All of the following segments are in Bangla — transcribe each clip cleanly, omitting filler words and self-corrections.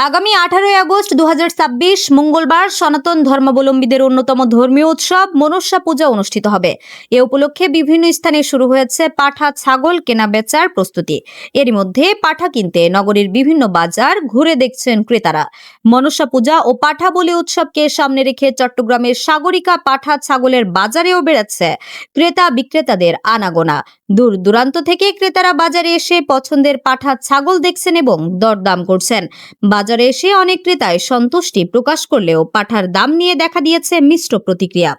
আগামী 18 আগস্ট 2026 মঙ্গলবার সনাতন ধর্মাবলম্বীদের অন্যতম ধর্মীয় উৎসব মনসা পূজা অনুষ্ঠিত হবে। এ উপলক্ষে বিভিন্ন স্থানে শুরু হয়েছে পাঠা ছাগল কেনা বেচার প্রস্তুতি। এরই মধ্যে পাঠা কিনতে নগরীর বিভিন্ন বাজার ঘুরে দেখছেন ক্রেতারা। মনসা পূজা ও পাঠা বলি উৎসবকে সামনে রেখে চট্টগ্রামের সাগরিকা পাঠা ছাগলের বাজারেও বেড়েছে ক্রেতা বিক্রেতাদের আনাগোনা। দূর দূরান্ত থেকে ক্রেতারা বাজারে এসে পছন্দের পাঠা ছাগল দেখছেন এবং দরদাম করছেন। বাজারে এসে অনেক ক্রেতাই সন্তুষ্টি প্রকাশ করলেও পাঠার দাম নিয়ে দেখা দিয়েছে মিশ্র প্রতিক্রিয়া।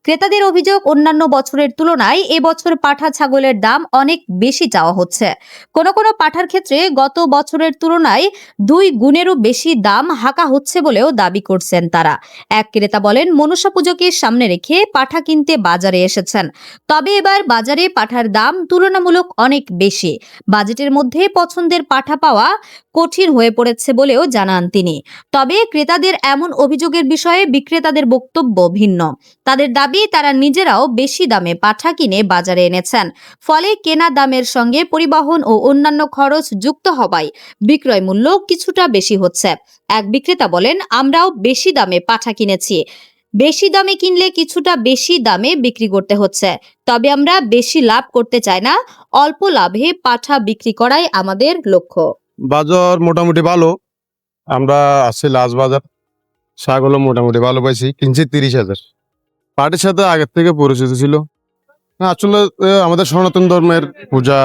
ক্রেতাদের অভিযোগ, অন্যান্য বছরের তুলনায় এবছর পাঠা ছাগলের দাম অনেক বেশি চাওয়া হচ্ছে। কোনো কোনো পাঠার ক্ষেত্রে গত বছরের তুলনায় 2 গুণেরও বেশি দাম হাঁকা হচ্ছে বলেও দাবি করছেন তারা। এক ক্রেতা বলেন, মনসা পুজোকে সামনে রেখে পাঠা কিনতে বাজারে এসেছেন, তবে এবার বাজারে পাঠার দাম তুলনামূলক অনেক বেশি। বাজেটের মধ্যে পছন্দের পাঠা পাওয়া কঠিন হয়ে পড়েছে বলেও জানান তিনি। তবে ক্রেতাদের এমন অভিযোগের বিষয়ে বিক্রেতাদের বক্তব্য ভিন্ন। তাদের দাবি, তারা নিজেরাও বেশি দামে পাঠা কিনে বাজারে এনেছেন, ফলে কেনা দামের সঙ্গে পরিবহন ও অন্যান্য খরচ যুক্ত হওয়ায় বিক্রয় মূল্য কিছুটা বেশি হচ্ছে। এক বিক্রেতা বলেন, আমরাও বেশি দামে পাঠা কিনেছি, বেশি দামে কিনলে কিছুটা বেশি দামে বিক্রি করতে হচ্ছে, তবে আমরা বেশি লাভ করতে চাই না, অল্প লাভে পাঠা বিক্রি করাই আমাদের লক্ষ্য। বাজার মোটামুটি ভালো, আমরা আসছি লাস্ট বাজার, ছাগলও মোটামুটি ভালো পাইছি, কিনছি 30,000। পাটির সাথে আগের থেকে পরিচিত ছিল। আসলে আমাদের সনাতন ধর্মের পূজা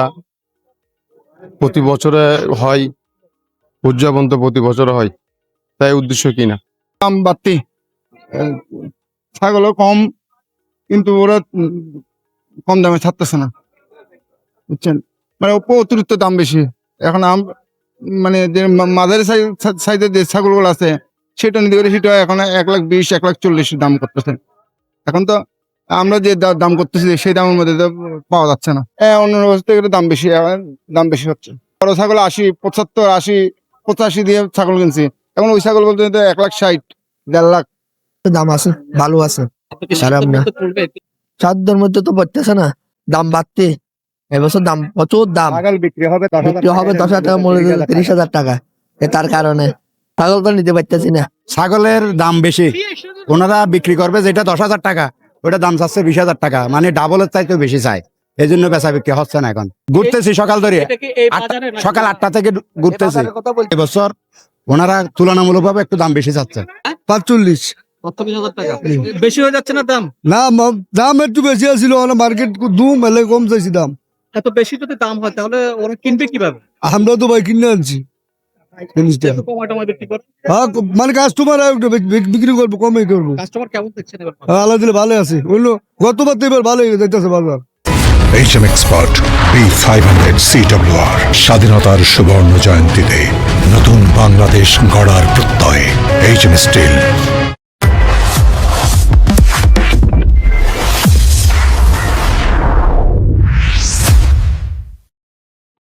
প্রতি বছরে হয়, উদযাপন তো প্রতি বছরে হয়, তাই উদ্দেশ্য কিনা। দাম বাড়তি, ছাগলও কম, কিন্তু ওরা কম দামে ছাড়তেছে না, বুঝছেন, মানে অতিরিক্ত দাম বেশি। এখন মানে যে মাঝারি সাইজের যে ছাগলগুলো আছে সেটা নিতে গেলে সেটা এখন 1,20,000 1,40,000 দাম করতেছে। এখন তো আমরা যে দাম করতেছি সেই দামের মধ্যে পাওয়া যাচ্ছে না। অন্য বছর থেকে দাম বেশি হচ্ছে। বড় ছাগল 80, 75, 80, 85 দিয়ে ছাগল কিনছি, এখন ওই ছাগল বলতে 1,60,000 1.5 লাখ দাম আছে, ভালো আছে। সাধ্যের মধ্যে তো পড়তেছে না, দাম বাড়তে। এবছর দাম প্রচুর দাম, বিক্রি হবে 10,000 টাকা মূল্য, 30,000 টাকা। তার কারণে ছাগল তো নিতে পারতেছি না। ছাগলের দাম বেশি, ওনারা বিক্রি করবে যেটা 10,000 টাকা, ওটা দাম চাচ্ছে 20,000 টাকা, মানে ডাবলের চাইতেও বেশি চাই। এই জন্য বেচা বিক্রি হচ্ছে না। এখন ঘুরতেছি সকাল ধরে, সকাল 8টা থেকে ঘুরতেছি। এবছর ওনারা তুলনামূলকভাবে একটু দাম বেশি চাচ্ছে। 45 বেশি হয়ে যাচ্ছে না দাম? না, দাম একটু বেশি আছিল, মার্কেট কম চাইছি দাম। এত বেশি যদি দাম হয় তাহলে ওরা কিনবে কিভাবে? আমরা তো ভাই কিনে আনছি জিনিসটা। মানে কাস্টমার বিক্রি করবো, কমে করবো। কাস্টমার কেমন দেখছেন এবার? আল্লাহ দিলে ভালো আছে, বললো গতবার তো এবার ভালো যাইতেছে বাজার। HM Expert B500 CWR স্বাধীনতার সুবর্ণ জয়ন্তীতে নতুন বাংলাদেশ গড়ার প্রত্যয়। HM Steel।